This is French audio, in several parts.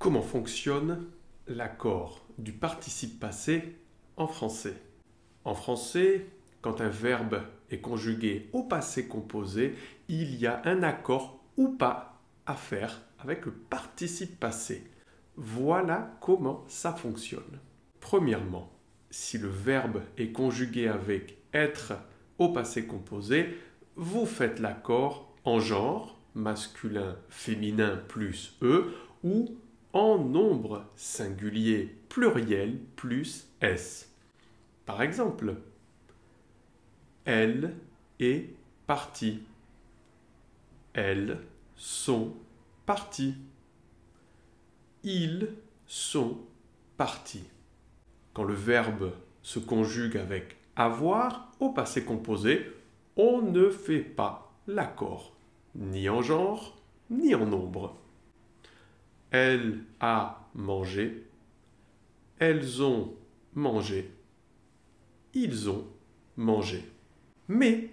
Comment fonctionne l'accord du participe passé en français? En français, quand un verbe est conjugué au passé composé, il y a un accord ou pas à faire avec le participe passé. Voilà comment ça fonctionne. Premièrement, si le verbe est conjugué avec être au passé composé, vous faites l'accord en genre, masculin, féminin plus e, ou en nombre singulier pluriel plus s. Par exemple, elle est partie. Elles sont partis. Ils sont partis. Quand le verbe se conjugue avec avoir au passé composé, on ne fait pas l'accord, ni en genre, ni en nombre. Elle a mangé. Elles ont mangé. Ils ont mangé. Mais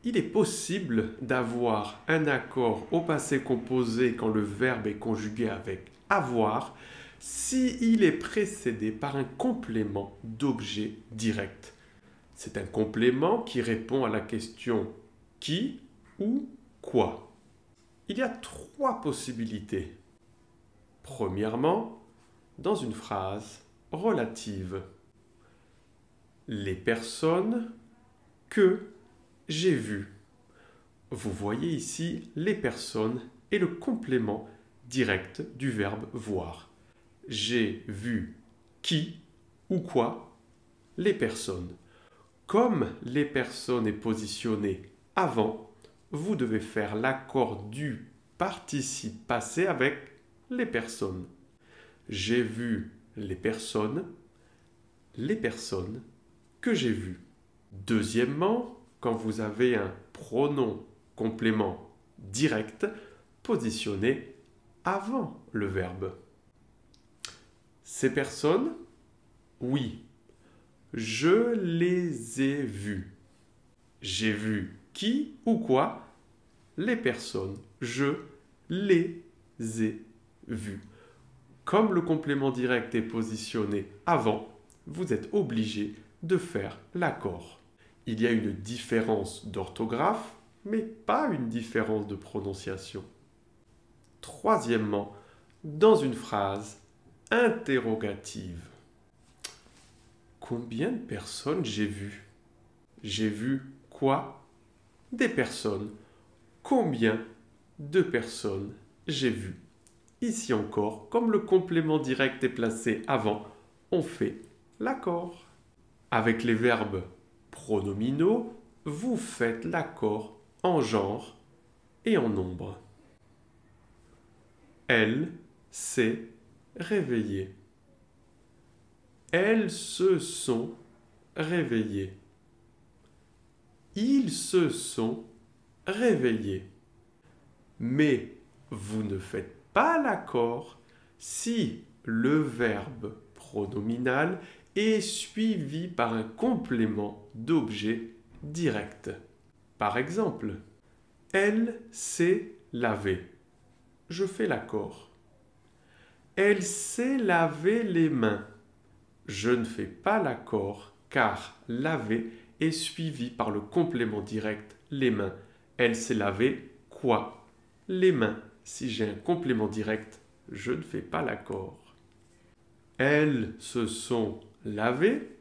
il est possible d'avoir un accord au passé composé quand le verbe est conjugué avec avoir s'il est précédé par un complément d'objet direct. C'est un complément qui répond à la question qui ou quoi. Il y a trois possibilités. Premièrement, dans une phrase relative. Les personnes que j'ai vues. Vous voyez ici les personnes et le complément direct du verbe voir. J'ai vu qui ou quoi? Les personnes. Comme les personnes est positionné avant, vous devez faire l'accord du participe passé avec les personnes. J'ai vu les personnes que j'ai vues. Deuxièmement, quand vous avez un pronom complément direct positionné avant le verbe. Ces personnes, oui, je les ai vues. J'ai vu qui ou quoi? Les personnes, je les ai vues. Comme le complément direct est positionné avant, vous êtes obligé de faire l'accord. Il y a une différence d'orthographe, mais pas une différence de prononciation. Troisièmement, dans une phrase interrogative. Combien de personnes j'ai vues? J'ai vu quoi? Des personnes. Combien de personnes j'ai vues? Ici encore, comme le complément direct est placé avant, on fait l'accord. Avec les verbes pronominaux, vous faites l'accord en genre et en nombre. Elle s'est réveillée. Elles se sont réveillées. Ils se sont réveillés. Mais vous ne faites pas l'accord si le verbe pronominal est suivi par un complément d'objet direct. Par exemple, elle s'est lavée. Je fais l'accord. Elle s'est lavé les mains. Je ne fais pas l'accord car laver est suivi par le complément direct les mains. Elle s'est lavé quoi? Les mains. Si j'ai un complément direct, je ne fais pas l'accord. Elles se sont lavées.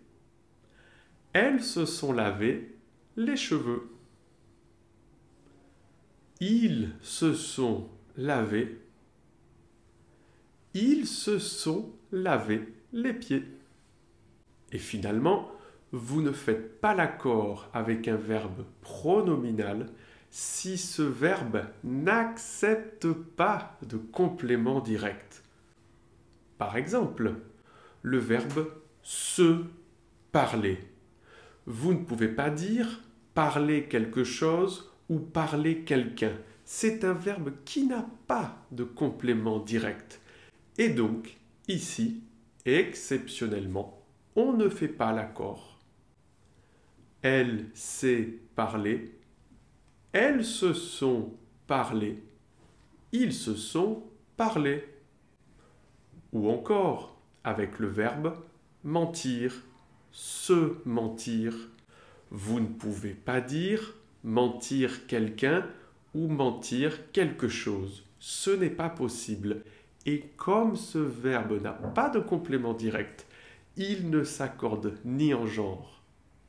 Elles se sont lavés les cheveux. Ils se sont lavés. Ils se sont lavés les pieds. Et finalement, vous ne faites pas l'accord avec un verbe pronominal si ce verbe n'accepte pas de complément direct. Par exemple, le verbe se parler. Vous ne pouvez pas dire parler quelque chose ou parler quelqu'un. C'est un verbe qui n'a pas de complément direct. Et donc, ici, exceptionnellement, on ne fait pas l'accord. Elle s'est parlé. Elles se sont parlé. Ils se sont parlé. ou encore avec le verbe mentir, se mentir. Vous ne pouvez pas dire mentir quelqu'un ou mentir quelque chose. Ce n'est pas possible. Et comme ce verbe n'a pas de complément direct, il ne s'accorde ni en genre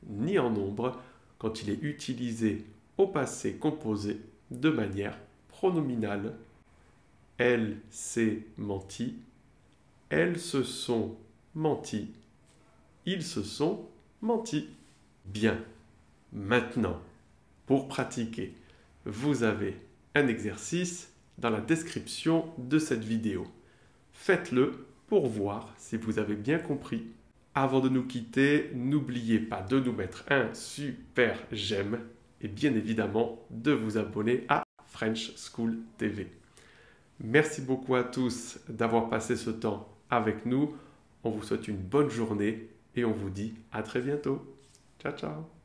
ni en nombre quand il est utilisé au passé composé de manière pronominale. Elle s'est menti, elles se sont menti, ils se sont menti. Bien, maintenant, pour pratiquer, vous avez un exercice dans la description de cette vidéo. Faites-le pour voir si vous avez bien compris. Avant de nous quitter, n'oubliez pas de nous mettre un super j'aime et bien évidemment de vous abonner à French School TV. Merci beaucoup à tous d'avoir passé ce temps avec nous. On vous souhaite une bonne journée et on vous dit à très bientôt. Ciao, ciao!